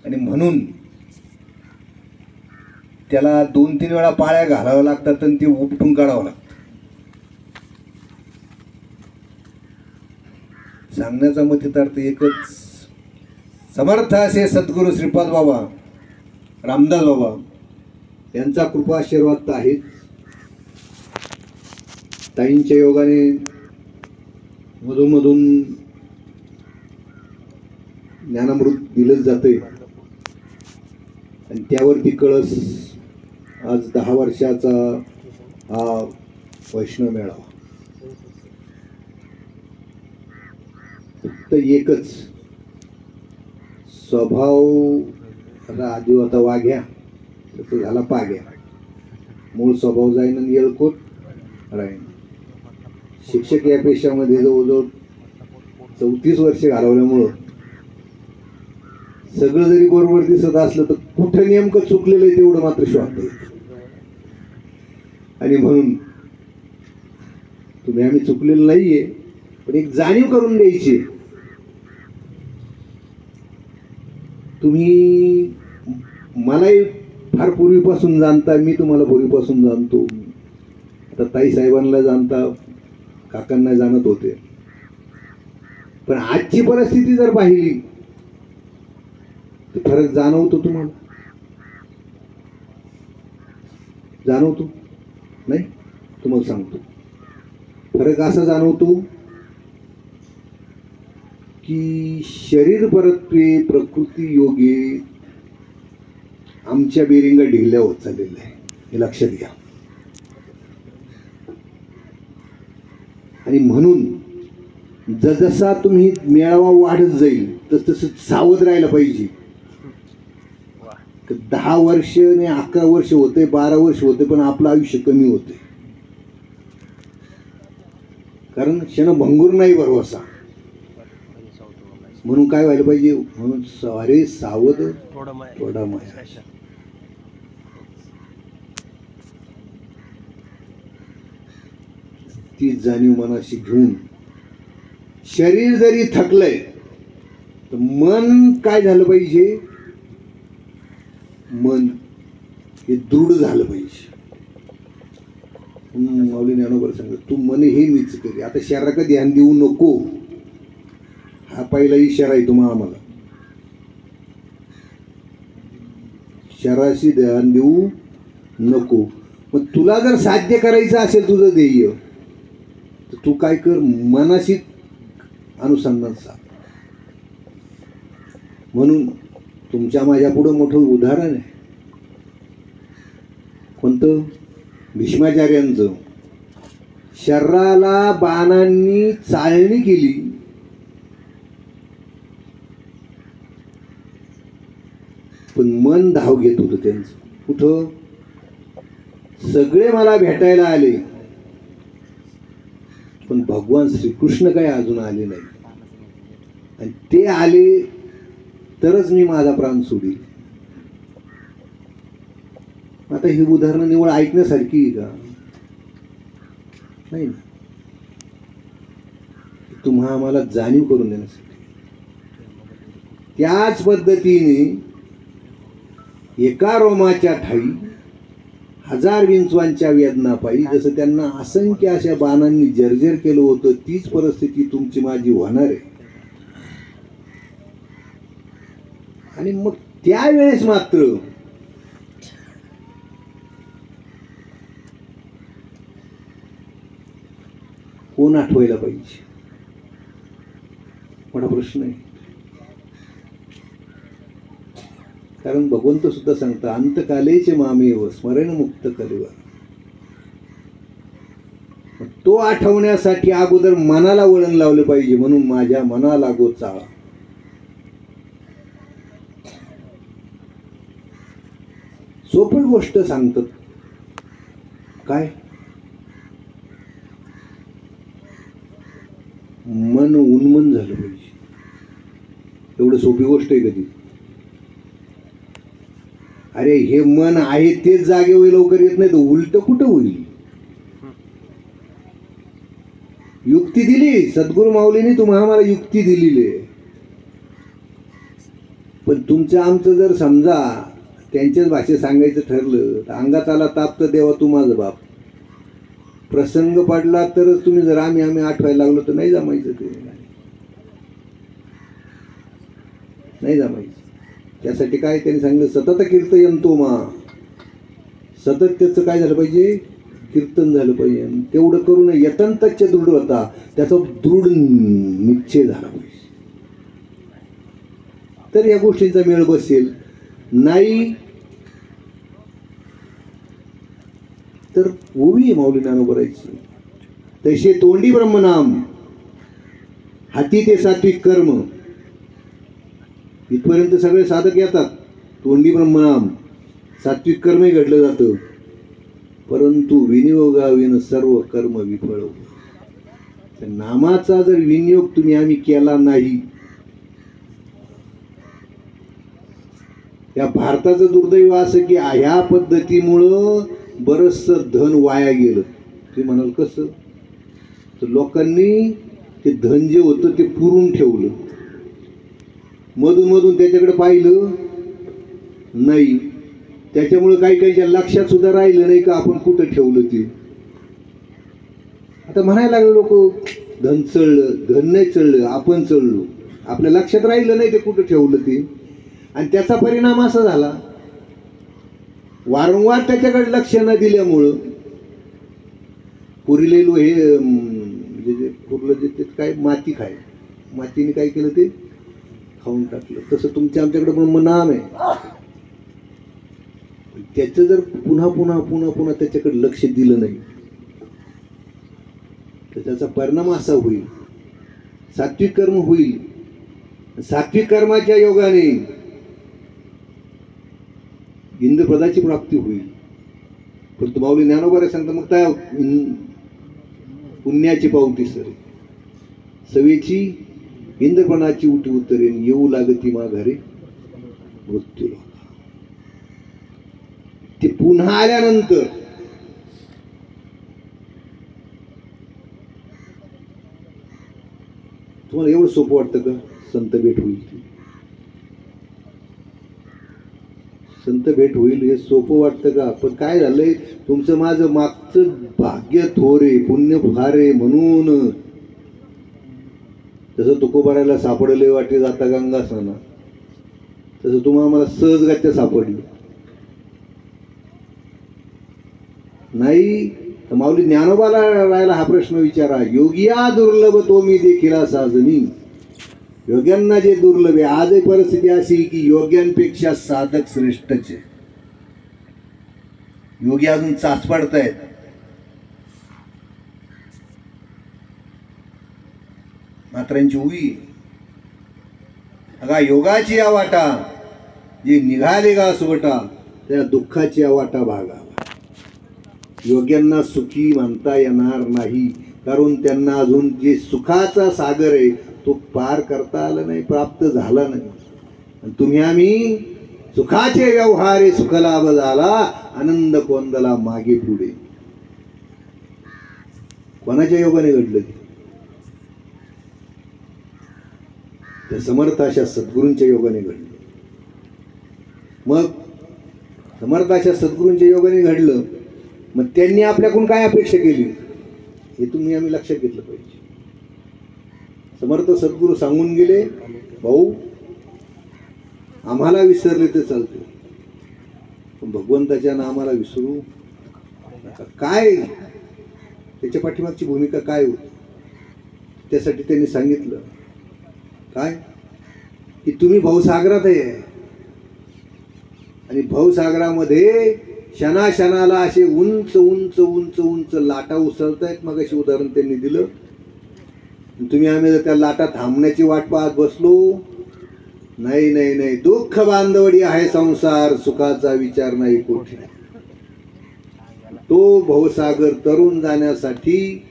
आणि म्हणून त्याला 2-3 वेळा पाळ्या घालाव्या लागतात आणि ते उपटून काढावं लागतं. सांगण्याचा मतितार्थ एकच, समर्थ असे सद्गुरू श्रीपाद बाबा, रामदास बाबा यांचा कृपा आशीर्वाद तर आहेच. ताईंच्या योगाने मधून ज्ञानामृत दिलंच जातंय आणि त्यावरती कळस आज 10 वर्षाचा हा वैष्णव मेळावा. फक्त एकच स्वभाव, आता आधी होता वाघ्या तर तो झाला पाग्या. मूळ स्वभाव जाईन आणि येळकोट राहीन. शिक्षक या पेशामध्ये जवळजवळ 34 वर्षे घालवल्यामुळं सगळं जरी बरोबर दिसत असलं तर कुठं नेमकं चुकलेलं आहे तेवढं मात्र शोधता येत. आणि म्हणून तुम्ही आम्ही चुकलेलं नाहीये, पण एक जाणीव करून द्यायची. तुम्ही मलाही फार पूर्वीपासून जाणता, मी तुम्हाला पूर्वीपासून जाणतो. आता ताई साहेबांना जाणता, काकांना जाणत होते. पण आजची परिस्थिती जर पाहिली तर फरक जाणवतो तुम्हाला? जाणवतो नाही? तुम्हाला सांगतो फरक असा जाणवतो की शरीर परत्वे प्रकृती योगे आमच्या बेरिंगा ढिगल्या होत चाललेल्या आहे, हे लक्षात घ्या. आणि म्हणून जसा तुम्ही मेळावा वाढत जाईल तसं सावध राहायला पाहिजे. 10 वर्ष आणि 11 वर्ष होते, 12 वर्ष होते, पण आपलं आयुष्य कमी होते. कारण क्षणभंगूर नाही भरवसा. म्हणून काय व्हायला पाहिजे? म्हणून सारे सावध थोडा माया. ती जाणीव मनाशी घेऊन शरीर जरी थकलंय तर मन काय झालं पाहिजे? मन हे दृढ झालं पाहिजे. माऊली ज्ञानोबा सांगत, तू मन हे मीच करी. आता शरीराकडे ध्यान देऊ नको, हा पहिला इशारा आहे तुम्हाला. आम्हाला शरीराशी ध्यान देऊ नको. मग तुला जर साध्य करायचं असेल तुझं ध्येय तर तू काय कर? मनाशी अनुसंधान साध. म्हणून तुमच्या माझ्या पुढं मोठं उदाहरण आहे. कोणतं? भीष्माचार्यांचं. शरीराला बाणांनी चाळणी केली, पण मन धाव घेत होतं त्यांचं. कुठं? सगळे मला भेटायला आले पण भगवान श्रीकृष्ण काय अजून आले नाही, आणि ते आले तरच मी माझा प्राण सोडील. आता ही उदाहरणं निवड ऐकण्यासारखी का? नाही ना. तुम्हा आम्हाला जाणीव करून देण्यासाठी. त्याच पद्धतीने एका रोमाच्या ठाई 1000 विंचवांच्या वेदना पायी, जसं त्यांना असंख्य अशा बाणांनी जर्जर केलं होतं, तीच परिस्थिती तुमची माझी होणार आहे. आणि मग त्यावेळेस मात्र कोण आठवायला पाहिजे? मोठा प्रश्न आहे. कारण भगवंत सुद्धा सांगता, अंतकालेचे मामेव स्मरण मुक्त कलेवर. तो आठवण्यासाठी अगोदर मनाला वळण लावले पाहिजे. म्हणून माझ्या मनाला गो चाळा. सोपी गोष्ट सांगतात. काय? मन उन्मन झालं पाहिजे. एवढं सोपी गोष्ट आहे कधी? अरे हे मन आहे तेच जागे होईल, लवकर येत नाही तर उलट कुठं होईल? युक्ती दिली सद्गुरू माऊलींनी, तुम्हाला आम्हाला युक्ती दिलेली आहे. पण तुमचं आमचं जर समजा त्यांच्याच भाषेत सांगायचं ठरलं तर अंगात आला ताप तर देवा तू माझं बाप. प्रसंग पडला तरच तुम्ही जर आम्ही आम्ही आठवायला लागलो तर नाही जमायचं. ते नाही जमायचं. त्यासाठी काय त्यांनी सांगितलं, सतत कीर्तयंतो मा. सतत त्याचं काय झालं पाहिजे, कीर्तन झालं पाहिजे. तेवढं करून यतंतच दृढ होता, त्याचा दृढ निश्चय झाला पाहिजे. तर या गोष्टींचा मेळ बसेल. नाही तर ओवी माऊली ज्ञानोबरायची. तसे तोंडी ब्रह्मनाम, हाती ते सात्विक कर्म. इथपर्यंत सगळे साधक येतात. तोंडी ब्रह्मनाम, सात्विक कर्मही घडलं जातं. परंतु विनियोगाविन सर्व कर्म विफळ. नामाचा जर विनियोग तुम्ही आम्ही केला नाही, या भारताचं दुर्दैव असं की ह्या पद्धतीमुळं बरचसं धन वाया गेलं. ते म्हणाल कसं, तर लोकांनी ते धन जे होतं ते पुरून ठेवलं. मधून मधून त्याच्याकडे पाहिलं नाही. त्याच्यामुळे काही काहीच्या लक्षात सुद्धा राहिलं नाही का आपण कुठं ठेवलं ते. आता म्हणायला लागले लोक, धन चढलं. धन नाही चढलं, आपण चढलो. आपल्या लक्षात राहिलं नाही ते कुठं ठेवलं ते. आणि त्याचा परिणाम असा झाला, वारंवार त्याच्याकडे लक्ष न दिल्यामुळं पुरीलेलो हे म्हणजे पुरलं जे ते काय माती खाय, मातीने काय केलं ते खाऊन टाकलं. तसं तुमच्या आमच्याकडे ब्रह्मनाम आहे. त्याचं जर पुन्हा पुन्हा पुन्हा पुन्हा त्याच्याकडे लक्ष दिलं नाही तर त्याचा परिणाम असा होईल, सात्विक कर्म होईल. सात्विक कर्माच्या योगाने इंद्रपदाची प्राप्ती होईल. परंतु माऊली ज्ञानोबा सांगता मग काय पुण्याची पावती सरे, सवेची इंद्रपणाची उठी उतरेन, येऊ लागती माघारी मृत्यू. ते पुन्हा आल्यानंतर तुम्हाला एवढं सोपं वाटतं का संत भेट होईल? संत भेट होईल हे सोपं वाटतं का? पण काय झालंय, तुमचं माझं मागचं भाग्य थोरे, पुण्य फारे म्हणून तसं तुकोबारायला सापडले वाटे जाता गंगा सणा, तसं तुम्हाला मला सहजगत्या सापडली नाही. तर माऊली ज्ञानोबाला राहायला हा प्रश्न विचारा, योगिया दुर्लभ तो मी देखील साजनी. योग्यांना जे दुर्लभ आहे, आजही परिस्थिती अशी की योग्यांपेक्षा साधक श्रेष्ठच आहे. योगी अजून चाच पाडतायत. मात्रांची उई अगा योगाची आवाटा, जे निघाले गा सुवटा, त्या दुःखाची आवाटा भागा. योग्यांना सुखी म्हणता येणार नाही, कारण त्यांना अजून जे सुखाचा सागर आहे तो पार करता आला नाही, प्राप्त झाला नाही. आणि तुम्ही आम्ही सुखाचे व्यवहारे सुखलाभ झाला, आनंद कोंदला मागे पुढे. कोणाच्या योगाने घडलं ते? त्या समर्थ अशा सद्गुरूंच्या योगाने घडलं. मग समर्थ अशा सद्गुरूंच्या योगाने घडलं, मग त्यांनी आपल्याकडून काय अपेक्षा केली हे तुम्ही आम्ही लक्षात घेतलं पाहिजे. समर्थ सद्गुरू सांगून गेले, भाऊ आम्हाला विसरले तर चालते, पण भगवंताच्या नामाला विसरू नका. काय त्याच्या पाठीमागची भूमिका काय होती त्यासाठी त्यांनी सांगितलं काय, की तुम्ही भावसागरात आहे आणि भावसागरामध्ये क्षणाक्षणाला असे उंच उंच उंच उंच लाटा उसळतायत. मग अशी उदाहरण त्यांनी दिलं. तुम्ही आम्ही जर त्या लाटा थांबण्याची वाट पाहत बसलो, नाही नाही नाही, दुःख बांधवडी आहे संसार, सुखाचा विचार नाही कोठी. तो भवसागर तरुण जाण्यासाठी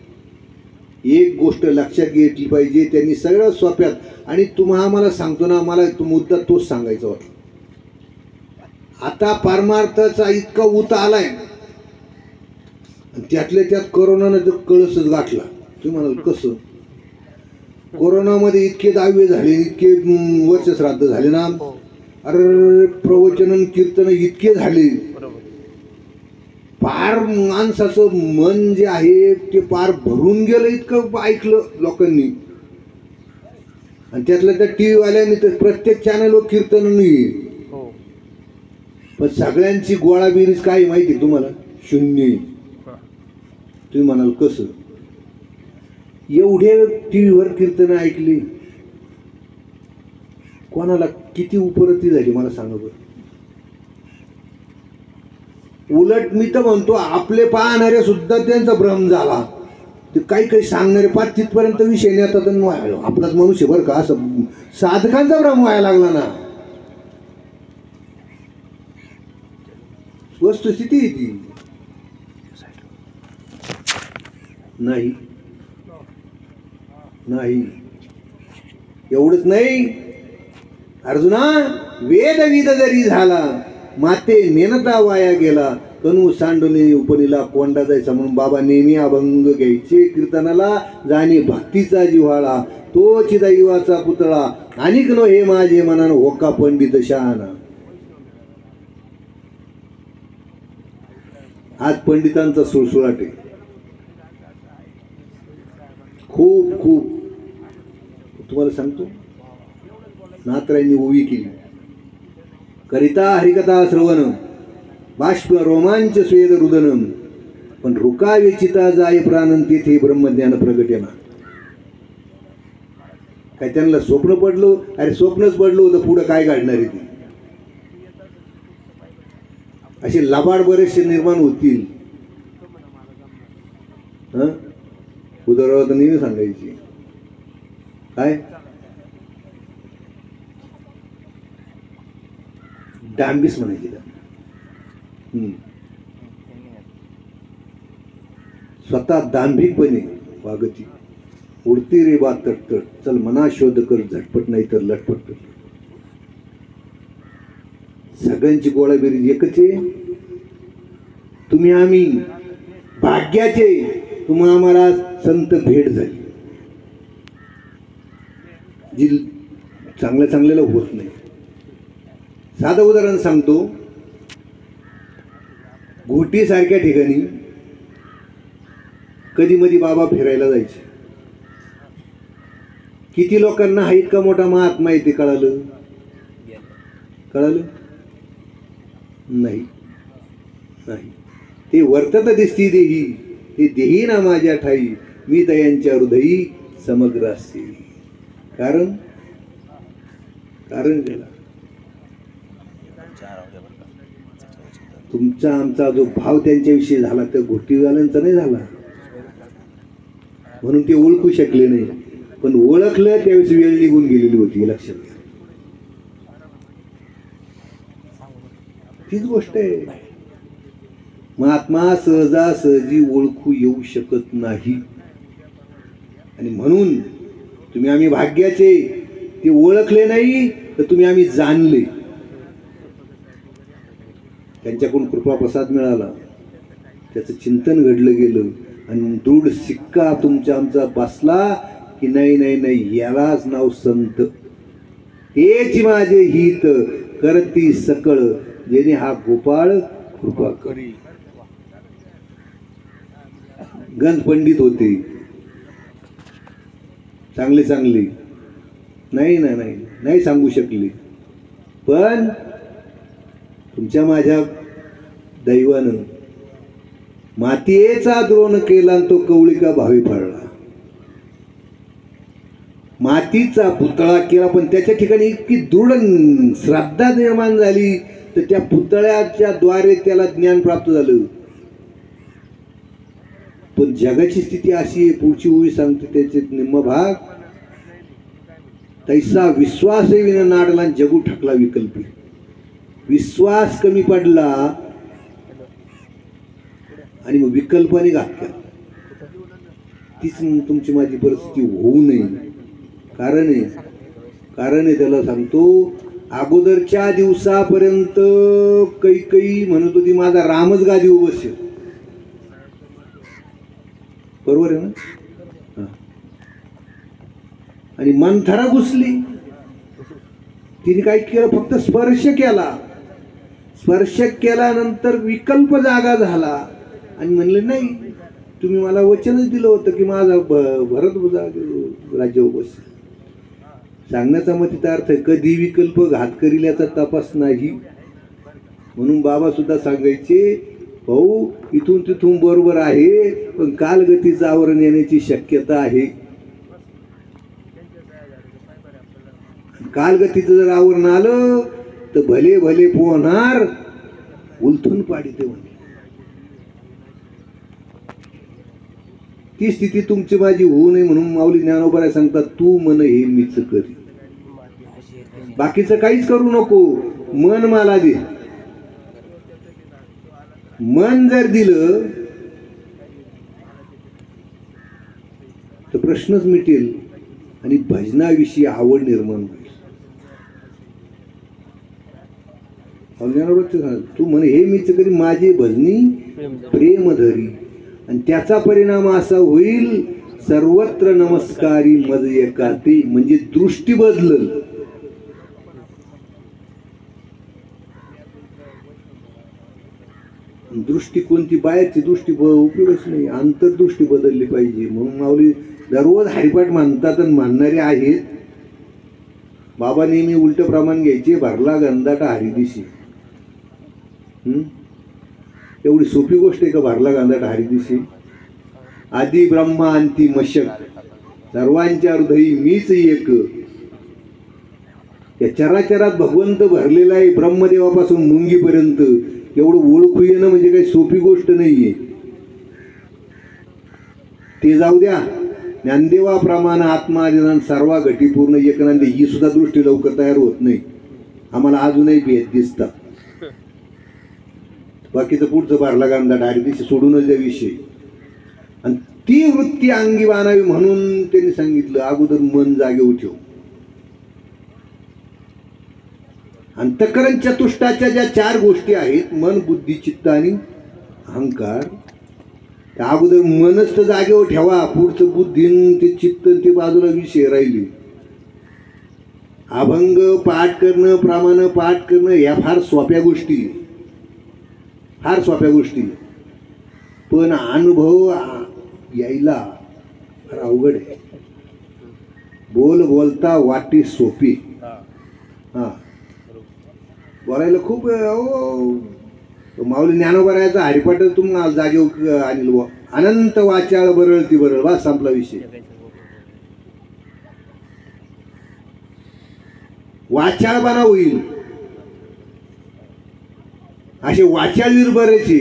एक गोष्ट लक्षात घेतली पाहिजे, त्यांनी सगळं सोप्यात. आणि तुम्हाला मला सांगतो ना, मला तो मुद्दा तोच सांगायचा होता. आता परमार्थाचा इतका उत आलाय, त्यातल्या त्यात कोरोनानं तर कळसच गाठला. तुम्ही म्हणाल कसं? कोरोनामध्ये इतके दावे झाले, इतके वर्ष श्राद्ध झाले ना, अरे प्रवचन कीर्तन इतके झाले, पार माणसाचं मन जे आहे ते पार भरून गेलं, इतकं ऐकलं लोकांनी. आणि त्यातल्या त्या टी व्हीवाल्यांनी तर प्रत्येक चॅनलवर कीर्तन नाही, पण सगळ्यांची गोळा बेरीज काय माहिती तुम्हाला? शून्य. तुम्ही म्हणाल कसं? एवढे टी व्हीवर कीर्तन ऐकली, कोणाला किती उपरती झाली मला सांगा बरं. उलट मी तर म्हणतो आपले पाहणारे सुद्धा त्यांचा भ्रम झाला. ते काही काही सांगणारे पाच तिथपर्यंत विषय नेतात आणि आपलाच मनुष्य बरं का असं साधकांचा भ्रम व्हायला लागला ना. वस्तुस्थिती आहे ती. नाही नाही एवढंच नाही अर्जुना, वेद विद जरी झाला माते नेनता वाया गेला, कनू सांडुनी उपनीला कोंडा जायचा. म्हणून बाबा नेहमी अभंग घ्यायचे कीर्तनाला. जाणी भक्तीचा जिव्हाळा तो चिदैवाचा पुतळा, अनिक नो हे माझे मनान होका पंडित शहाणा. आज पंडितांचा सुळसुळाट आहे खूप खूप. तुम्हाला सांगतो, नाथरायांनी ओवी केली, करिता हरिकथा श्रवण बाष्प रोमांच स्वेद रुदनम, पण रुकावे चिता जाय प्राणन तेथे ब्रह्मज्ञान प्रगटेना. काय त्यांना स्वप्न पडलो? अरे स्वप्नच पडलो होतं, पुढं काय काढणार आहे ती? असे लबाड बरेचसे निर्माण होतील. उदाहरण नेहमी सांगायची काय, डांबीस म्हणायची त्यांना. स्वतः दांभिकपणे वागती, उडती रे बा तटतट, चल मना शोध कर झटपट नाही तर लटपट. सगळ्यांची गोळाबेरीज एकच आहे, तुम्ही आम्ही भाग्याचे, तुम्हा आम्हाला संत भेट झाली जी चांगल्या चांगल्याला होत नाही. साधं उदाहरण सांगतो, घोटी सारख्या ठिकाणी कधी मधी बाबा फिरायला जायचे. किती लोकांना हा इतका मोठा महात्मा आहे ते कळालं? कळालं नाही. नाही, ते वर्तत दिसती देही, ते देही ना माझ्या ठाई, मी दयांच्या हृदयी समग्र असे. कारण कारण गेला तुमचा आमचा जो भाव त्यांच्याविषयी झाला त्या घोटीवाल्यांचा नाही झाला, म्हणून ते ओळखू शकले नाही. पण ओळखलं त्यावेळेस वेळ निघून गेलेली होती, लक्षात घ्या. तीच गोष्ट आहे. महात्मा सहजासहजी ओळखू येऊ शकत नाही. आणि म्हणून तुम्ही आम्ही भाग्याचे, ते ओळखले नाही तर तुम्ही आम्ही जाणले. त्यांच्याकडून कृपा प्रसाद मिळाला, त्याचं चिंतन घडलं गेलं आणि दृढ सिक्का तुमच्या आमचा बसला की नाही नाही नाही, यालाच नाव संत. तेच माझे हित करती सकळ, जेणे हा गोपाळ कृपा करी. गंज पंडित होते चांगले चांगले, नाही ना नाही नाही सांगू शकले, पण तुमच्या माझ्या दैवानं मातीयेचा द्रोण केला तो कवळिका भावी फळला. मातीचा पुतळा केला पण त्याच्या ठिकाणी इतकी दृढ श्रद्धा निर्माण झाली तर त्या पुतळ्याच्या द्वारे त्याला ज्ञान प्राप्त झालं. पण जगाची स्थिती अशी आहे, पुढची ओवी सांगते त्याचे निम्म भाग, तैसा विश्वास विना नाडला जगू ठकला विकल्पी. विश्वास कमी पडला आणि मग विकल्पाने घात केला. तीच तुमची माझी परिस्थिती होऊ नये. कारण आहे त्याला सांगतो, अगोदरच्या दिवसापर्यंत काही म्हणत होती माझा रामच गादीवर बसेल. बरोबर आहे ना? आणि मंथरा घुसली तिने काय केलं, फक्त स्पर्श केला. स्पर्श केल्यानंतर विकल्प जागा झाला आणि म्हणले नाही, तुम्ही मला वचनच दिलं होतं की माझा भरत राज्य बसेल. सांगण्याचा मग तिचा अर्थ आहे, कधी विकल्प घात करील याचा तपास नाही. म्हणून बाबा सुद्धा सांगायचे, भाऊ इथून तिथून बरोबर आहे, पण कालगतीचं आवरण येण्याची शक्यता आहे. कालगतीचं जर आवरण आलं तर भले भले पोहणार उलथून पाडीते म्हणे. ती स्थिती तुमची माझी होऊ नये म्हणून माऊली ज्ञानोबा सांगतात, तू मन हे मीच करी, बाकीचं काहीच करू नको, मन मला दे. मन जर दिलं तर प्रश्नच मिटेल आणि भजनाविषयी आवड निर्माण होईल. तू म्हणे हे मीच करी माझे भजनी प्रेम धरी, आणि त्याचा परिणाम असा होईल, सर्वत्र नमस्कारी मज एकाती, म्हणजे दृष्टी बदलल. दृष्टी कोणती, बाहेरची दृष्टी उपयोगच नाही, अंतर्दृष्टी बदलली पाहिजे. म्हणून माऊली दररोज हरिपाठ म्हणतात आणि म्हणणारे आहेत. बाबा नेहमी उलट प्रमाण घ्यायचे, भरला गंधाटा हरिदिशी. एवढी सोपी गोष्ट आहे का भरला गंधाटा हरिदिशी? आदि ब्रह्मा अंती मशक, सर्वांच्या हृदयी मीच एक. या चराचरात भगवंत भरलेला आहे, ब्रह्मदेवापासून मुंगीपर्यंत. एवढं ओळखू येणं म्हणजे काही सोपी गोष्ट नाहीये. ते जाऊ द्या, ज्ञानदेवाप्रमाणे आत्मादिनान सर्व घटी पूर्ण एकनांदे, ही सुद्धा दृष्टी लवकर तयार होत नाही. आम्हाला अजूनही भेद दिसतात. बाकीचं पुढचं भरला गांधा डायरेक्ट सोडूनच द्या विषय. आणि ती वृत्ती अंगी बाणावी म्हणून त्यांनी सांगितलं, अगोदर मन जागेवर ठेव. अंतःकरण चतुष्टाच्या ज्या 4 गोष्टी आहेत, मन बुद्धी चित्त आणि अहंकार, त्या अगोदर मनच तर जागेवर ठेवा, पुढचं बुद्धीन ते चित्त ते बाजूला विषय राहिली. अभंग पाठ करणं, प्रमाण पाठ करणं, या फार सोप्या गोष्टी, फार सोप्या गोष्टी, पण अनुभव यायला फार अवघड आहे. बोलता वाटी सोपी. बोलायला खूप माऊली ज्ञानोबरायाचा हरिपाठ तुम्हाला जागेवर आणील. अनंत वाचाळ बरळती बरळ, बस संपला विषय. वाचाळपणा होईल, असे वाचाळवीर बरेचे.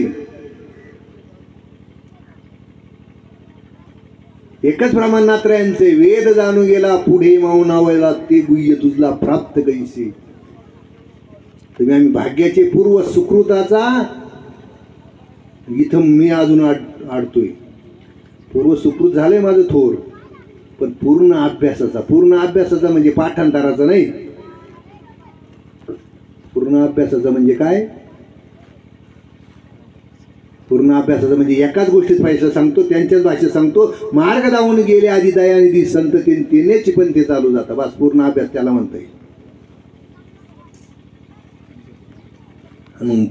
एकच प्रमाण नात्र्यांचे, वेद जाणू गेला पुढे मौनावला, ते गुह्य तुझला प्राप्त कैसे. तुम्ही आम्ही भाग्याचे पूर्व सुकृताचा, इथं मी अजून आडतोय. पूर्व सुकृत झालंय माझं थोर, पण पूर्ण अभ्यासाचा, पूर्ण अभ्यासाचा म्हणजे पाठांतराचा नाही. पूर्ण अभ्यासाचा म्हणजे काय? पूर्ण अभ्यासाचं म्हणजे एकाच गोष्टीत पैसा सांगतो, त्यांच्याच भाषेत सांगतो. मार्ग दावून गेले आधी दयानिधी संत, तेनेची पण ते चालू जातं, बस पूर्ण अभ्यास त्याला म्हणता येईल.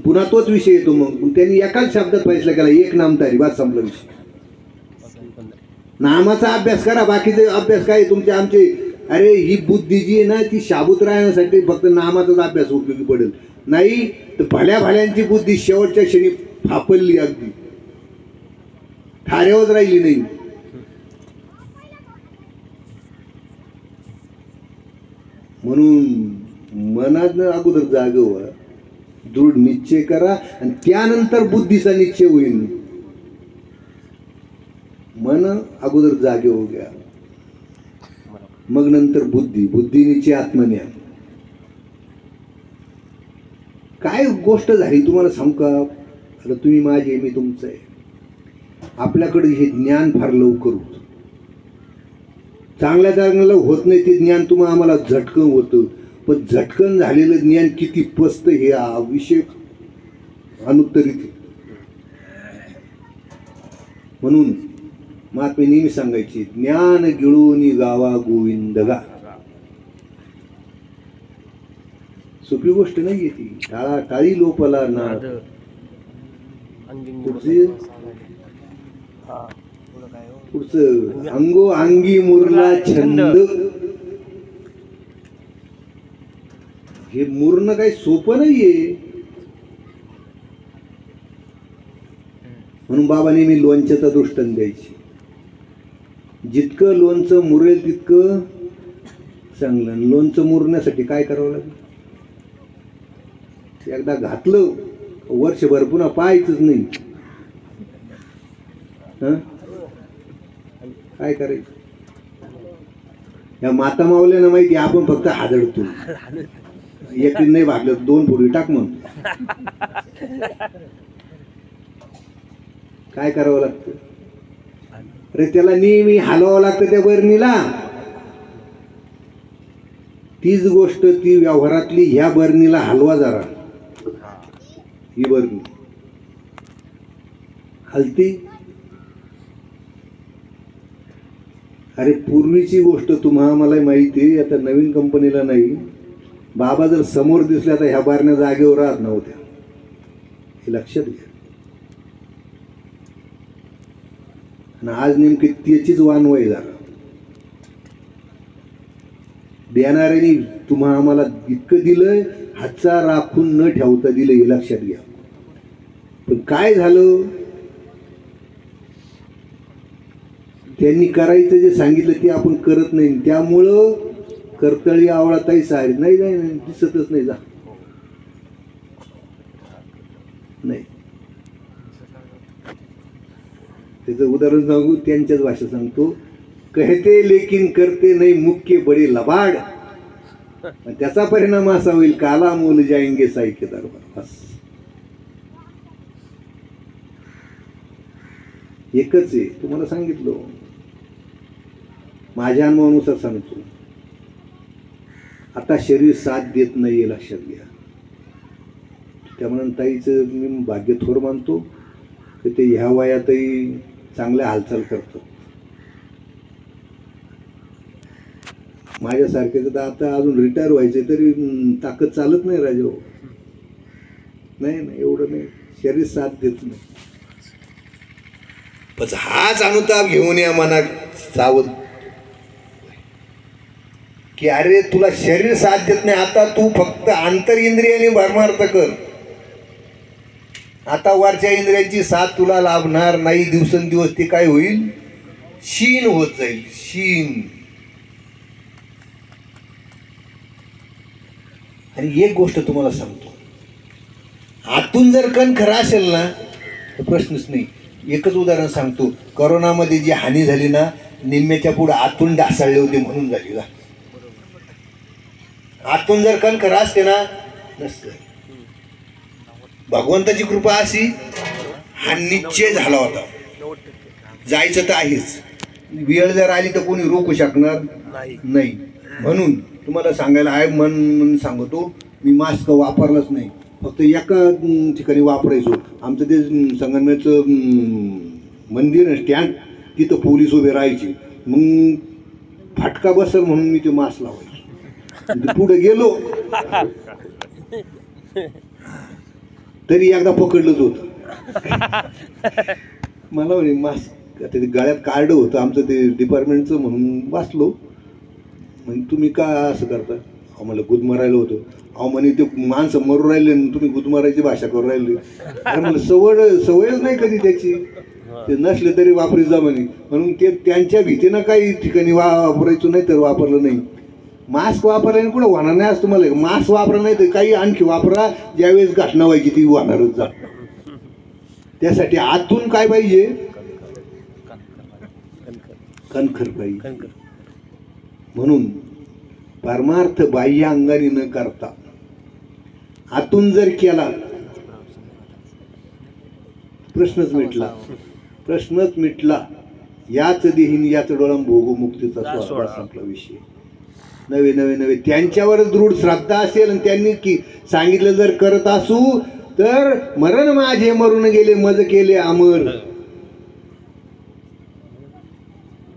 पुन्हा तोच विषय येतो. मग त्यांनी एकाच शब्दात फैसला केला, एक नामधारी, बस संपला विषय. नामाचा अभ्यास करा, बाकीचे अभ्यास काय तुमचे आमचे. अरे ही बुद्धी जी आहे ना, ती शाबूत राहण्यासाठी फक्त नामाचाच अभ्यास उपयोगी पडेल. नाही तर भल्या भल्यांची बुद्धी शेवटच्या क्षणी फापलली, अगदी ठाऱ्यावर राहिली नाही. म्हणून मनात अगोदर जागं व्हा, दृढ निश्चय करा, आणि त्यानंतर बुद्धीचा निश्चय होईल. मन अगोदर जागे हो गया, मग नंतर बुद्धी, बुद्धीनिचे आत्मज्ञान. काय गोष्ट झाली तुम्हाला सांगू का? आता तुम्ही माझे, मी तुमचं आहे. आपल्याकडे हे ज्ञान फार लवकर होतं, चांगल्या चांगल्याला होत नाही ते ज्ञान. तुम्हाला आम्हाला झटकन होतं, पण झटकन झालेलं ज्ञान किती पस्त हे विषय अनुत्तरित. म्हणून महात्मे नेहमी सांगायचे, ज्ञान गिळून गावा गोविंदगा. सोपी गोष्ट नाही ती. टाळा टाळी लोपला ना. पुढचं अंगो अंगी मुरला छंद. हे मुरणं काही सोपं नाहीये. म्हणून बाबा नेहमी लोणच्याचा दृष्टांत द्यायची. जितकं लोणचं मुरेल तितकं चांगलं. लोणचं मुरण्यासाठी काय करावं लागेल? एकदा घातलं वर्षभर पुन्हा पाहायचंच नाही. काय करायचं? या माता मावल्यानं माहिती आपण फक्त हादडतो. एक नाही भागलं 2 फोडी टाक मग. काय करावं लागतं? अरे त्याला नेहमी हलवावं लागतं त्या बरणीला. तीच गोष्ट ती व्यवहारातली ह्या बरणीला हलवा जरा. ही बरणी हलती. अरे पूर्वीची गोष्ट तुम्हाला मला माहिती आहे. आता नवीन कंपनीला नाही. बाबा जर समोर दिसल्या तर ह्या बारण्या जागेवर राहत नव्हत्या. हे लक्षात घ्या. आणि आज नेमकी त्याचीच वानवय झालं. देणाऱ्याने तुम्हा आम्हाला इतकं दिलंय, हातचा राखून न ठेवता दिलं, हे लक्षात घ्या. पण काय झालं? त्यांनी करायचं जे सांगितलं ते आपण करत नाही. त्यामुळं करतळी आवळा ताई सारी नाही नाही दिसतच नाही. जा नाही. त्याचं उदाहरण सांगू, त्यांच्याच भाषा सांगतो. कहते लेकिन करते नाही मुख्य बडे लबाड. त्याचा परिणाम असा होईल, काला मोल जाएंगे साई के दरबार. बस एकच आहे. तुम्हाला सांगितलं, माझ्या अनुभवानुसार सांगतो. आता शरीर साथ देत नाही, लक्षात घ्या. त्यामुळे ताईचं मी भाग्य थोर मानतो की ते ह्या वयातही चांगल्या हालचाल करतात. माझ्यासारखेच तर आता अजून रिटायर व्हायचे तरी ताकद चालत नाही राजा. नाही नाही एवढं नाही, शरीर साथ देत नाही. पण हाच अनुताप घेऊन या मनात सावध की अरे तुला शरीर साथ देत नाही. आता तू फक्त आंतर इंद्रियाने भरमार्थ कर. आता वरच्या इंद्रियांची साथ तुला लाभणार नाही. दिवसेंदिवस ती काय होईल? क्षीण होत जाईल. क्षीण. आणि एक गोष्ट तुम्हाला सांगतो, आतून जर कण खरा असेल ना तर प्रश्नच नाही. एकच उदाहरण सांगतो. कोरोनामध्ये जी हानी झाली ना, निम्म्याच्या पुढे आतून ढासळले होते म्हणून झाली का? आतून जर कण खरा असते ना नसतं. भगवंताची कृपा अशी, हा निश्चय झाला होता. जायचं तर आहेच. वेळ जर आली तर कोणी रोखू शकणार नाही. म्हणून तुम्हाला सांगायला आहे, म्हणून सांगतो, मी मास्क वापरलाच नाही. फक्त एका ठिकाणी वापरायचो. आमचं ते संगमनेरचं मंदिर स्टँड, तिथं पोलीस उभे राहायचे. मग फाटका बसल म्हणून मी ते मास्क लावायचो. पुढे गेलो तरी एकदा पकडलंच होतं. मला म्हणे मास्क, आता ते गळ्यात कार्ड होतं आमचं ते डिपार्टमेंटचं, म्हणून वाचलो. म्हणजे तुम्ही का असं करता? अहो मला गुदमरायला होतं. अहो म्हणे ते माणसं मरू राहिले, तुम्ही गुदमरायची भाषा करू राहिले. अरे मला सवयच नाही कधी त्याची. ते नसले तरी वापरीत जा म्हणे. म्हणून ते त्यांच्या भीतीनं काही ठिकाणी वापरायचं नाही, तर वापरलं नाही. मास्क वापरल्याने कुठं होणार नाही असं तुम्हाला. मास्क वापरा नाही तर काही आणखी वापरा, ज्यावेळेस घटना व्हायची ती होणारच जा. त्यासाठी आतून काय पाहिजे? कणखर पाहिजे. म्हणून परमार्थ बाह्य अंगाने न करता आतून जर केला, प्रश्नच मिटला. प्रश्नच मिटला. याच देहीन याच डोळा भोगू मुक्तीचा स्वार्थ संपला विषय. नवे नवे नवे त्यांच्यावर दृढ श्रद्धा असेल आणि त्यांनी की सांगितलं जर करत असू तर मरण माझे मरून गेले मज केले अमर.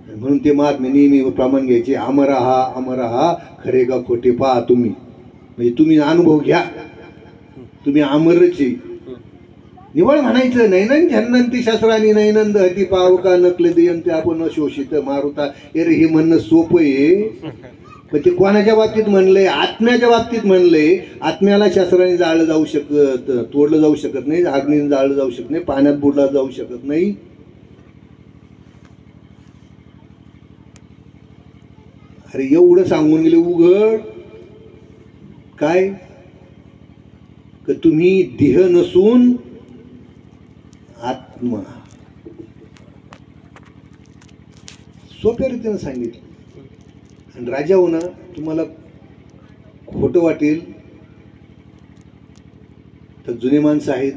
म्हणून ते महात्मे नेहमी प्रमाण घ्यायचे, अमर हा खरे का खोटे पहा तुम्ही. म्हणजे तुम्ही अनुभव घ्या, तुम्ही अमरच आहे. निवळ म्हणायचं नैनंद झन्नंती शस्त्रानी नैनंद हती पावका नकले देयंते आपण शोषित मारुता. अरे हे म्हणणं सोपं आहे, पण ते कोणाच्या बाबतीत म्हणलंय? आत्म्याच्या बाबतीत म्हणलंय. आत्म्याला शस्त्राने जाळलं जाऊ शकत, तोडलं जाऊ शकत नाही, अग्नीने जाळलं जाऊ शकत नाही, पाण्यात बुडलं जाऊ शकत नाही. अरे एवढं सांगून गेले उघड काय की तुम्ही देह नसून आत्मा. सोप्या रीतीनं सांगितलं. आणि राजा हो ना, तुम्हाला खोटं वाटेल तर जुने माणसं आहेत,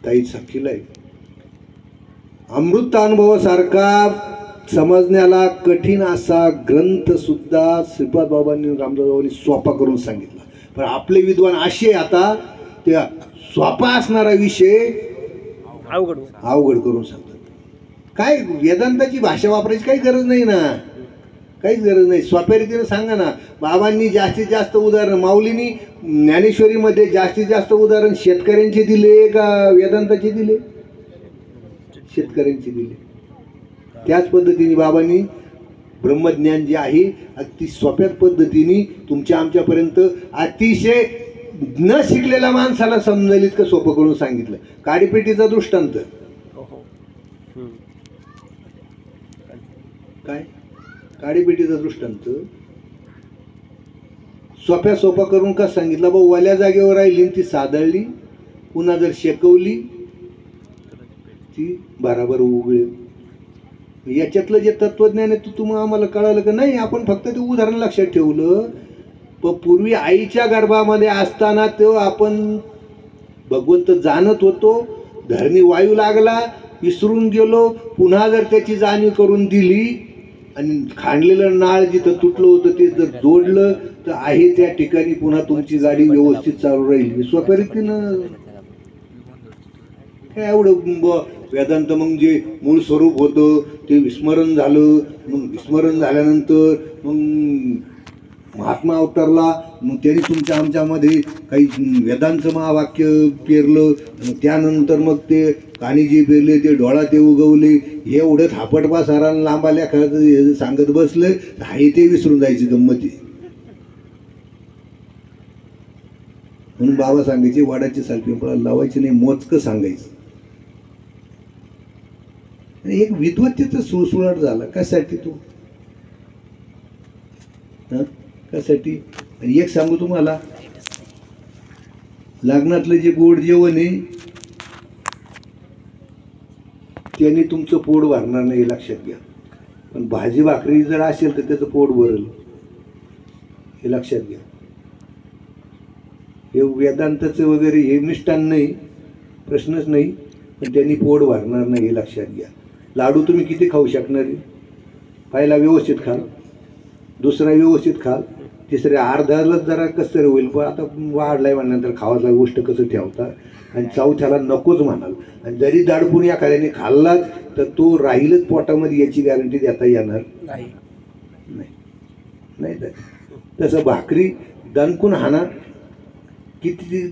ताई साक्षीला आहे. अमृत अनुभवासारखा समजण्याला कठीण असा ग्रंथ सुद्धा श्रीपाद बाबांनी रामदास बाबांनी सोपा करून सांगितला. पण आपले विद्वान असे आता त्या सोपा असणारा विषय अवघड करून सांगतात. काय वेदांताची भाषा वापरायची काही गरज नाही ना, काहीच गरज नाही. सोप्या रीतीने सांगा ना. बाबांनी जास्तीत जास्त उदाहरण, माऊलींनी ज्ञानेश्वरीमध्ये जास्तीत जास्त उदाहरण शेतकऱ्यांचे दिले का वेदांताचे दिले? शेतकऱ्यांचे दिले. त्याच पद्धतीने बाबांनी ब्रह्मज्ञान जे आहे अगदी सोप्या पद्धतीने तुमच्या आमच्यापर्यंत अतिशय न शिकलेल्या माणसाला समजेल इतकं सोपं करून सांगितलं. काडीपेटीचा दृष्टांत काय? काडीपेटीचा दृष्टांत सोपा करून का सांगितलं? बा ओल्या जागेवर राहिली ती सादळली, पुन्हा जर शेकवली ती बराबर उघळेल. याच्यातलं जे तत्वज्ञान आहे तुम्हाला आम्हाला कळालं का नाही? आपण फक्त ते उदाहरण लक्षात ठेवलं. पण पूर्वी आईच्या गर्भामध्ये असताना तो आपण भगवंत जाणत होतो. धरणी वायू लागला, विसरून गेलो. पुन्हा जर त्याची जाणीव करून दिली आणि खांडलेलं नाळ जिथं तुटलं होतं ते जर जोडलं तर आहे त्या ठिकाणी पुन्हा तुमची गाडी व्यवस्थित चालू राहील. सोप्या रीतीनं काय एवढं वेदांत. मग जे मूळ स्वरूप होतं ते विस्मरण झालं. मग विस्मरण झाल्यानंतर मग महात्मा अवतरला. मग त्यांनी तुमच्या आमच्यामध्ये काही वेदांचं महावाक्य पेरलं. मग त्यानंतर मग ते कानी जे पेरले ते डोळा ते उगवले. हे एवढं थापटपा सारांना लांबाल्या खरं सांगत बसलं आहे ते विसरून जायची गंमती. म्हणून बाबा सांगायचे वाडाची साल पिंपळाला लावायची नाही, मोजकं सांगायचं. एक विद्वत्तेचा सुळसुळाट झाला. कशासाठी तो कशासाठी? आणि एक सांगू तुम्हाला, लग्नातलं जे गोड जेवण आहे त्याने तुमचं पोट भरणार नाही, लक्षात घ्या. पण भाजी भाकरी जर असेल तर त्याचं पोट भरेल, हे लक्षात घ्या. हे वेदांताचं वगैरे हे मिष्टान नाही, प्रश्नच नाही, पण त्यांनी पोट भरणार नाही, हे लक्षात घ्या. लाडू तुम्ही किती खाऊ शकणार आहे? पहिला व्यवस्थित खाल, दुसरा व्यवस्थित खाल, तिसऱ्या अर्ध्यालाच जरा कसं तरी होईल. पण आता वाढलाय म्हणल्यानंतर खावायला गोष्ट कसं ठेवता. आणि चौथ्याला नकोच म्हणाल. आणि जरी दाडपून एखाद्याने खाल्लाच तर तो राहीलच पोटामध्ये, याची गॅरंटी देता येणार नाही. नाही तसं भाकरी दणकून हाना, किती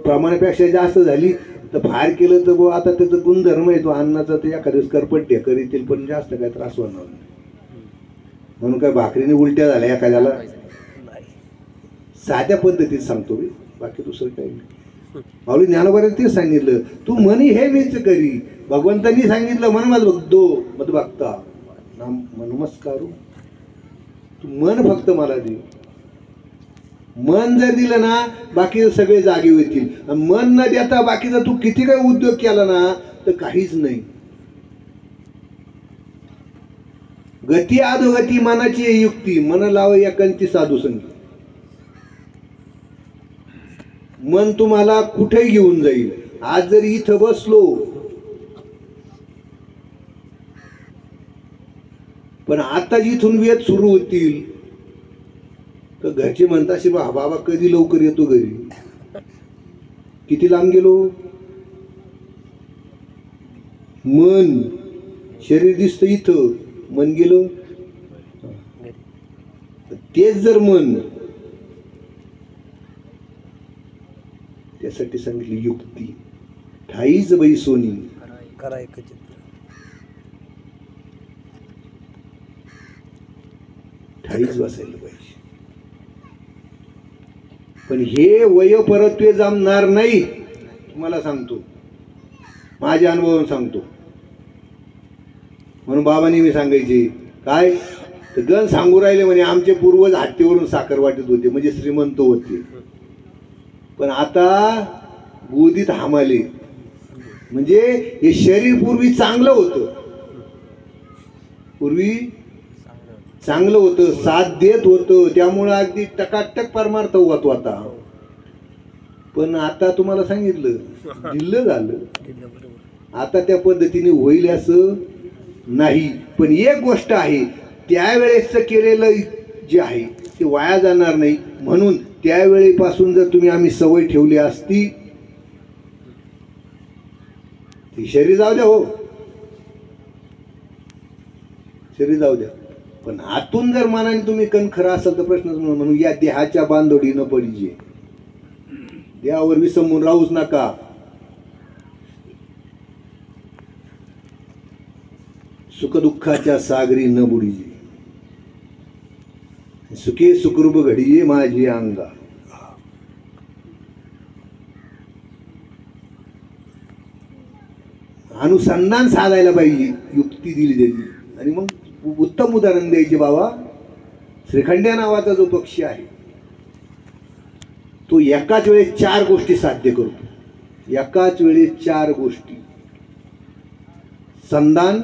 प्रमाणापेक्षा जास्त झाली तर फार केलं तर आता त्याचं गुणधर्म आहे तो अन्नाचा, ते एखाद्या करपट ढेकर येतील पण जास्त काय त्रास होणार नाही. म्हणून काय भाकरीने उलट्या झाल्या एखाद्याला, साध्या पद्धतीत सांगतो मी, बाकी दुसरं काही नाही. माऊली ज्ञानोबाने तेच सांगितलं, तू म्हणी हे मीच करी. भगवंतांनी सांगितलं मन मत बघतो मत बघता नाम नमस्कारू. तू मन फक्त मला दे. मन जर दिलं ना बाकीचं सगळे जागे होतील. मन न देता बाकीचा तू किती काय उद्योग केला ना तर काहीच नाही. गती अधोगती मनाची युक्ती, मन लाव एकांती साधू संगी. मन तुम्हाला कुठे घेऊन जाईल. आज जर इथं बसलो पण आता जिथून वेद सुरू होतील तर घरचे म्हणतात असे बाबा कधी लवकर येतो घरी. किती लांब गेलो. मन शरीर दिसतं इथं, मन गेलो. तेच जर मन त्यासाठी सांगितली युक्ती. ठाईच बाई सोनी करा एकचित्त. ठाईच बसायला पाहिजे. पण हे वयपरत्वे जमणार नाही, तुम्हाला सांगतो, माझ्या अनुभवावरून सांगतो. म्हणून बाबांनी मी सांगायचे काय तर गण सांगू राहिले म्हणे आमचे पूर्वज हत्तीवरून साखर वाटत होते, म्हणजे श्रीमंत होते. पण आता गोदीत हामाले, म्हणजे हे शरीर पूर्वी चांगलं होतं, पूर्वी चांगलं होतं, साथ देत होतं, त्यामुळं अगदी टकाटक परमार्थ होत होता. पण आता तुम्हाला सांगितलं ढिल्लं झालं. आता त्या पद्धतीने होईल असं नाही. पण एक गोष्ट आहे, त्यावेळेस केलेलं जे आहे ते वाया जाणार नाही. म्हणून त्यावेळेपासून जर तुम्ही आम्ही सवय ठेवली असती, ती शरीर जाऊ द्या, हो शरीर जाऊ द्या, पण आतून जर मनाने तुम्ही कणखरा असाल तर प्रश्नच म्हणून या देहाच्या बांधोडी न पडीजे, देहावर विसंबून राहूच नका. सुखदुःखाच्या सागरी न बुडीजे, सुखे सुखरूप घडीये माझी अंगा. अनुसंधान साधायला पाहिजे, युक्ती दिली त्यांनी. आणि मग उत्तम उदाहरण द्यायचे. बाबा श्रीखंड्या नावाचा जो पक्षी आहे तो एकाच वेळेस 4 गोष्टी साध्य करतो. एकाच वेळेस 4 गोष्टी: संधान,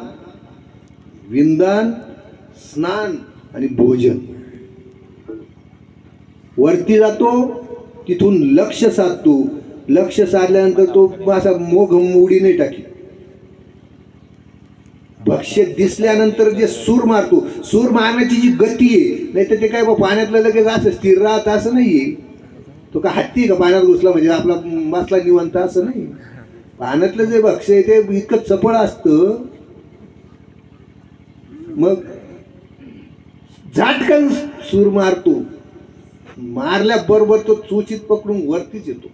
विंदान, स्नान आणि भोजन. वरती जातो, तिथून लक्ष साधतो, लक्ष साधल्यानंतर तो असा मोघ उडी नाही टाकी. भक्ष्य दिसल्यानंतर जे सूर मारतो, सूर मारण्याची जी गती आहे, नाही तर ते काय पाण्यातलं लगेच असं स्थिर राहत असं नाहीये. तो का हत्ती का पाण्यात घुसला म्हणजे आपला बसला निवांत असं नाही. पाण्यातलं जे भक्ष्य आहे ते इतकं चपळ असतं. मग झटकन सूर मारतो, मारल्याबरोबर तो चोचीत पकडून वरतीच येतो.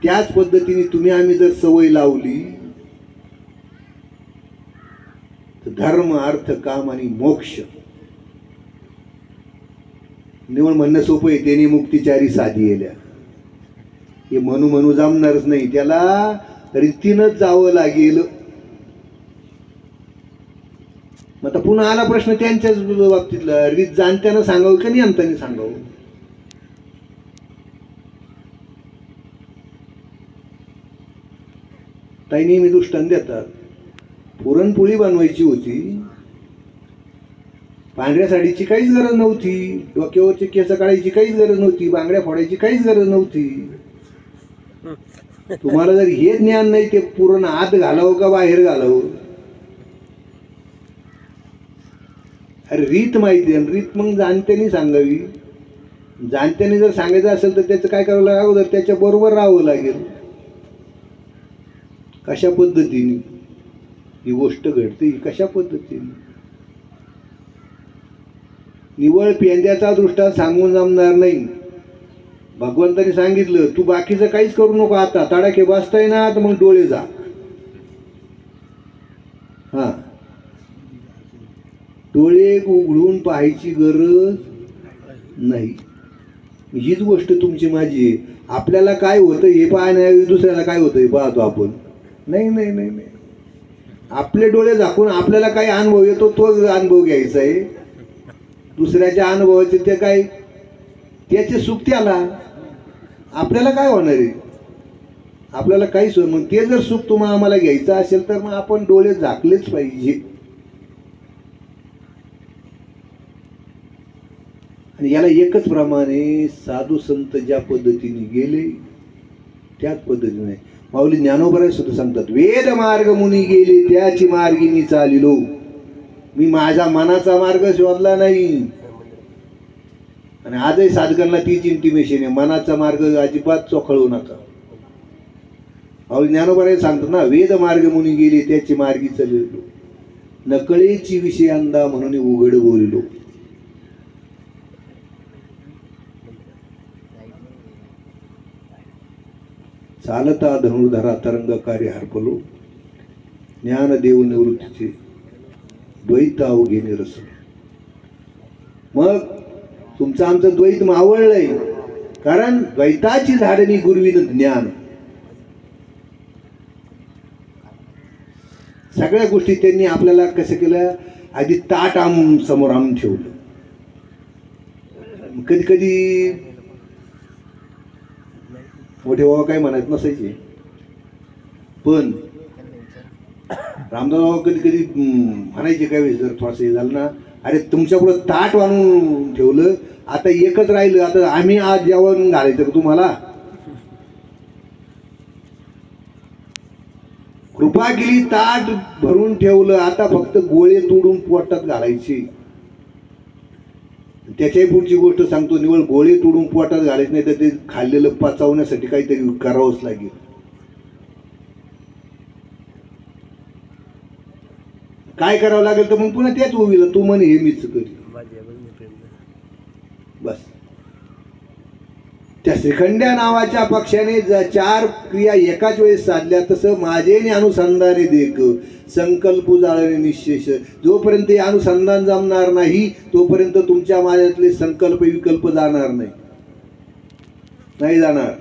त्याच पद्धतीने तुम्ही आम्ही जर सवय लावली तर धर्म, अर्थ, काम आणि मोक्ष, निवड म्हणणं सोपं आहे, त्याने मुक्तिचारी साधी येल्या. हे म्हणू जमणारच नाही, त्याला रीतीनंच जावं लागेल. मग आता पुन्हा आला प्रश्न त्यांच्याच बाबतीतला, रीत जाणत्यानं सांगावं का नियंत्याने सांगावं. ताई नेहमी दृष्टांत देतात. पुरणपोळी बनवायची होती, पांढऱ्या साडीची काहीच गरज नव्हती, डोक्यावरची केस काढायची काहीच गरज नव्हती, बांगड्या फोडायची काहीच गरज नव्हती. तुम्हाला जर हे ज्ञान नाही ते पुरण आत घालावं का बाहेर घालावं, अरे रीत माहिती आहे, रीत मग जाणत्याने सांगावी. जाणत्याने जर सांगायचं असेल तर त्याचं काय करावं लागेल, अगोदर त्याच्या बरोबर राहावं लागेल. कशा पद्धतीने ही गोष्ट घडते, कशा पद्धतीने. निवळ पेंद्याचा दृष्टांत सांगून जमणार नाही. भगवंताने सांगितलं तू बाकीचं काहीच करू नको, आता तडाखे बसताय ना तर मग डोळे जा. हा, डोळे उघडून पाहायची गरज नाही. हीच गोष्ट तुमची माझी आहे. आपल्याला काय होतं हे पाहण्याऐवजी दुसऱ्याला काय होतं हे पाहतो आपण. नाही नाही नाही नाही, आपले डोळे झाकून आपल्याला काही अनुभव येतो तोच अनुभव घ्यायचा आहे. दुसऱ्याच्या अनुभवाचे ते काय, त्याचे सुख त्याला, आपल्याला काय होणार आहे, आपल्याला काहीच. मग ते जर सुख तुम्हाला आम्हाला घ्यायचं असेल तर मग आपण डोळे झाकलेच पाहिजे. आणि याला एकच प्रमाणे साधू संत ज्या पद्धतीने गेले त्याच पद्धतीने. माऊली ज्ञानोबराय सुद्धा सांगतात, वेद मार्ग मुनी गेले त्याची मार्गी मी चालिलो, मी माझा मनाचा मार्ग शोधला नाही. आणि आजही साधकांना तीच इंटिमेशन आहे, मनाचा मार्ग अजिबात चोखळू नका. माऊली ज्ञानोबराय सांगतात ना, वेद मार्ग मुनी गेले त्याची मार्गी चालिलो, नकळेची विषयांदा म्हणून उघड बोलिलो. चालता धनुर्धरा तरंगकारी हरपलो, ज्ञानदेव निवृत्तीचे द्वैत अवघे निरसन. मग तुमचं आमचं द्वैत मावळलंय, कारण द्वैताची झाडणी गुरुविन ज्ञान. सगळ्या गोष्टी त्यांनी आपल्याला कसं केलं, आधी ताट समोर आणून ठेवलं. कधी कधी मोठे बाबा काय म्हणायचं नसायचे, पण रामदास बाबा कधी कधी म्हणायचे काय वेळेस जर थोडंसं हे झालं ना, अरे तुमच्यापुढं ताट आणून ठेवलं, आता एकच राहिलं, आता आम्ही आज जेवण घालायचं का तुम्हाला? कृपा केली, ताट भरून ठेवलं, आता फक्त गोळे तोडून पोटात घालायचे. त्याच्याही पुढची गोष्ट सांगतो, निवळ गोळे तोडून पोटात घालायचे नाही तर ते खाल्लेलं पचवण्यासाठी काहीतरी करावंच लागेल. काय करावं लागेल तर मग पुन्हा तेच होईल, तू म्हणे हे मीच करी. बस त्या श्रीखंड्या नावाच्या पक्षाने 4 क्रिया एकाच वेळेस साधल्या, तसं माझे अनुसंधाने देख संकल्प जाळणे निशेष. जोपर्यंत हे अनुसंधान जमणार नाही तोपर्यंत तुमच्या माझ्यातले संकल्प विकल्प जाणार नाही जाणार.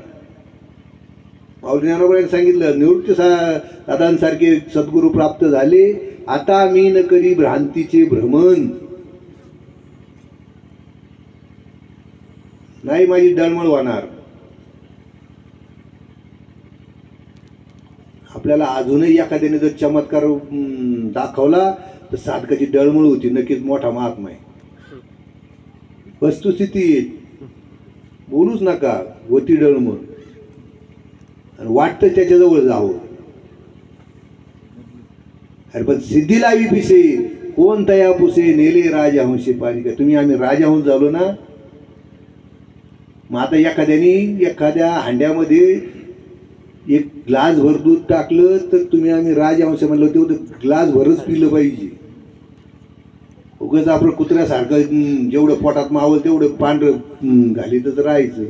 माऊली ज्ञानोबांनी सांगितलं, निवृत्ती दादांसारखे सद्गुरू प्राप्त झाले, आता मी न करी भ्रांतीचे भ्रमण. नाही माझी डळमळ होणार. आपल्याला अजूनही एखाद्याने जर चमत्कार दाखवला तर साधकाची डळमळ होती, नक्कीच मोठा महात्मा आहे. वस्तुस्थिती बोलूच नका, होती डळमळ, वाटतं त्याच्याजवळ जावं. अरे पण सिद्धी लावी पिसे कोण तया पुसे नेले राजहंशी पाणी. तुम्ही आम्ही राजहंस झालो ना, मग आता एखाद्या हांड्यामध्ये एक ग्लास भर दूध टाकलं तर तुम्ही आम्ही राजहंस म्हणलं तेवढं ग्लास भरच पिलं पाहिजे. उगाच आपलं कुत्र्यासारखं जेवढं पोटात मावल तेवढं पांढरं घालीतच राहायचं,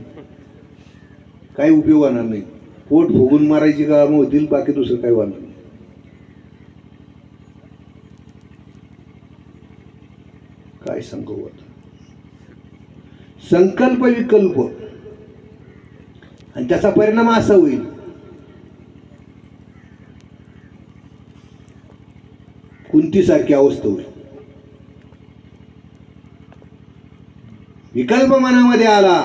काही उपयोग होणार नाही. पोट फुगून मारायची कामं होतील, बाकी दुसरं काही होणार नाही. काय सांगू आता, संकल्प विकल्प आणि त्याचा परिणाम असा होईल, कुंतीसारखी अवस्था होईल. विकल्प मनामध्ये आला,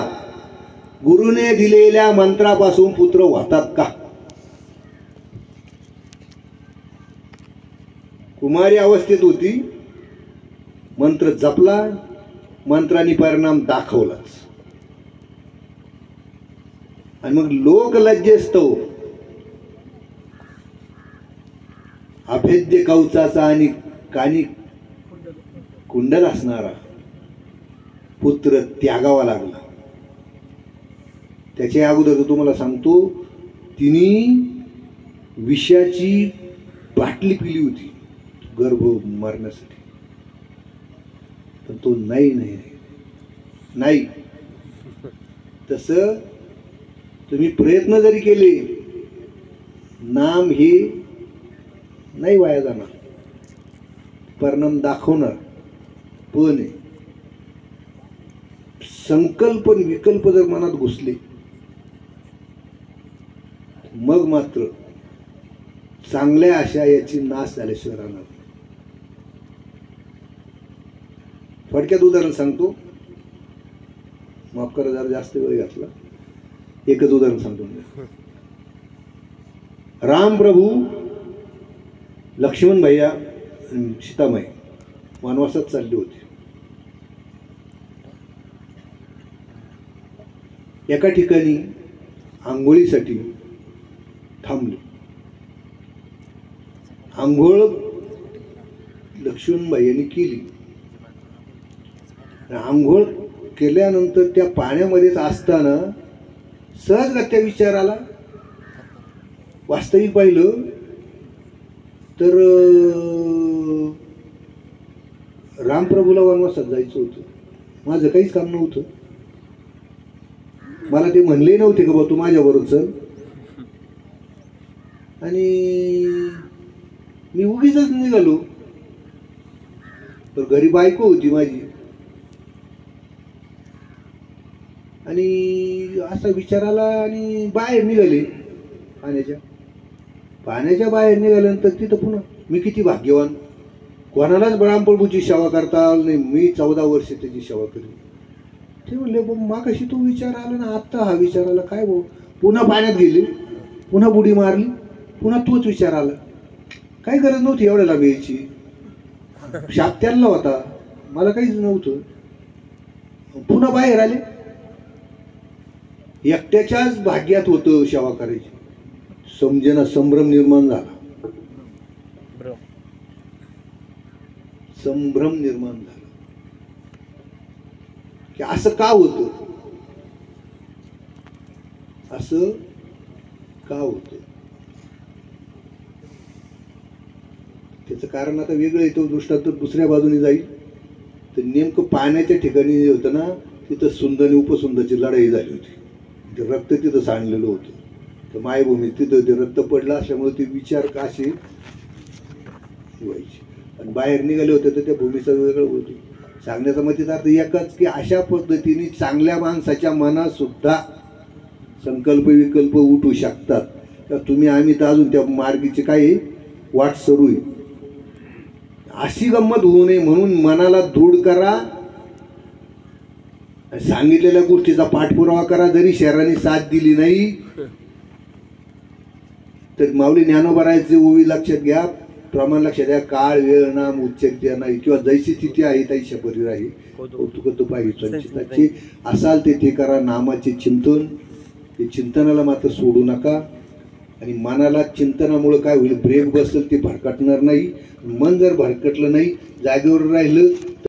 गुरुने दिलेल्या मंत्रापासून पुत्र होतात का? कुमारी अवस्थेत होती, मंत्र जपला, मंत्राने परिणाम दाखवलाच, आणि मग लोक लज्जेस्तव अभेद्य कवचाचा आणि कानी कुंडल असणारा पुत्र त्यागावा लागला. त्याच्या अगोदर तुम्हाला सांगतो, तिने विषाची बाटली पिली होती गर्भ मारण्यासाठी, पण तो नाही. तसं तुम्ही प्रयत्न जरी केले, नाम हे नाही वाया जाणार, परिणाम दाखवणार. पण संकल्प विकल्प जर मनात घुसले, मग मात्र चांगल्या आशा याची नाश झाल्याशिवाय राहणार. थोडक्यात उदाहरण सांगतो, माफ करा जरा जास्त वेळ घातला. एकच उदाहरण सांगतो. राम प्रभू, लक्ष्मण भैया, सीतामाई वनवासात चालले होते. एका ठिकाणी आंघोळीसाठी थांबले. आंघोळ लक्ष्मण भैयांनी केली. आंघोळ केल्यानंतर त्या पाण्यामध्येच असताना सहजगत्या विचार आला. वास्तविक पाहिलं तर रामप्रभूला वनवासात जायचं होतं, माझं काहीच काम नव्हतं. मला ते म्हणले नव्हते का बा तू माझ्याबरोबर चल, आणि मी उगीच निघालो. तर घरी बायको होती माझी, आणि असा विचार आला आणि बाहेर निघाले. पाण्याच्या बाहेर निघाल्यानंतर तिथं पुन्हा मी किती भाग्यवान, कोणालाच ब्राह्मप्रभूची सेवा करता आली नाही. मी 14 वर्ष त्याची सेवा केली. ते म्हणले मागाशी तो विचार आला ना, आत्ता हा विचार आला काय भाऊ. पुन्हा पाण्यात गेले, पुन्हा बुडी मारली, पुन्हा तोच विचार आला. काही गरज नव्हती एवढ्याला यायची. शाप त्यांना होता, मला काहीच नव्हतं. पुन्हा बाहेर आले. एकट्याच्याच भाग्यात होतं सेवा करायची. समजेना, संभ्रम निर्माण झाला. संभ्रम निर्माण झाला की असं का होतं, असं का होतं. त्याचं कारण आता वेगळं येतं. दृष्टांत दुसऱ्या बाजूने जाईल तर नेमकं पाण्याच्या ठिकाणी होतं ना, तिथं सुंद आणि उपसुंदाची लढाई झाली होती. ते रक्त तिथं सांडलेलं होतं. तर मायभूमी तिथं ते रक्त पडलं असल्यामुळे ते विचार काशी व्हायचे. आणि बाहेर निघाले होते तर त्या भूमीचं वेगळं होतं. सांगण्याचा मतीचा अर्थ एकच की अशा पद्धतीने चांगल्या माणसाच्या मनात सुद्धा संकल्प विकल्प उठू शकतात. तर तुम्ही आम्ही तर अजून त्या मार्गीची काही वाट सुरू आहे. अशी गंमत होऊ नये म्हणून मनाला दृढ करा. सांगितलेल्या गोष्टीचा पाठपुरावा करा. जरी शरीराने साथ दिली नाही तर माऊली ज्ञानोबरायचे ओवी लक्षात घ्या, प्रमाण लक्षात घ्या. काळ वेळ नाम उच्चरित्या नाही, किंवा जैसी स्थिती आहे तैशी परी राही. कौतुक पाहिजे संचिताची. असाल तेथे करा नामाचे चिंतन. ते चिंतनाला मात्र सोडू नका. आणि मनाला चिंतनामुळे काय होईल, ब्रेक बसेल, ते भरकटणार नाही. मन जर भरकटलं नाही, जागेवर राहिलं